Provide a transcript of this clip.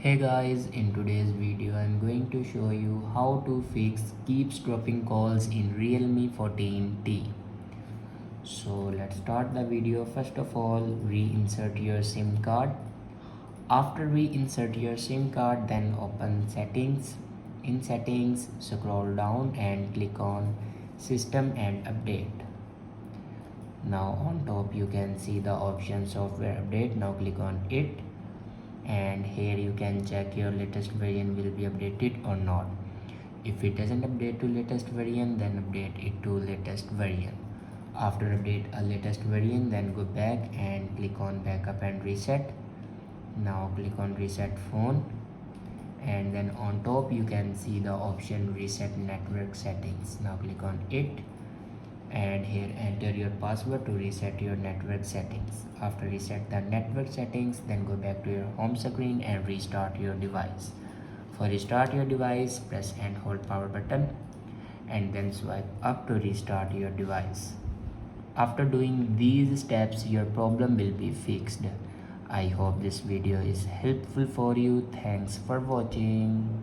Hey guys, in today's video I'm going to show you how to fix keeps dropping calls in Realme 14T. So let's start the video. First of all, reinsert your SIM card. After reinsert your SIM card, then open settings. In settings, scroll down and click on system and update. Now on top you can see the option software update. Now click on it, and here you can check your latest version will be updated or not. If it doesn't update to latest version, then update it to latest version. After update a latest version, then go back and click on backup and reset. Now click on reset phone, and then on top you can see the option reset network settings. Now click on it, and here enter your password to reset your network settings. After reset the network settings, then go back to your home screen and restart your device. For restart your device, press and hold power button and then swipe up to restart your device. After doing these steps, your problem will be fixed. I hope this video is helpful for you. Thanks for watching.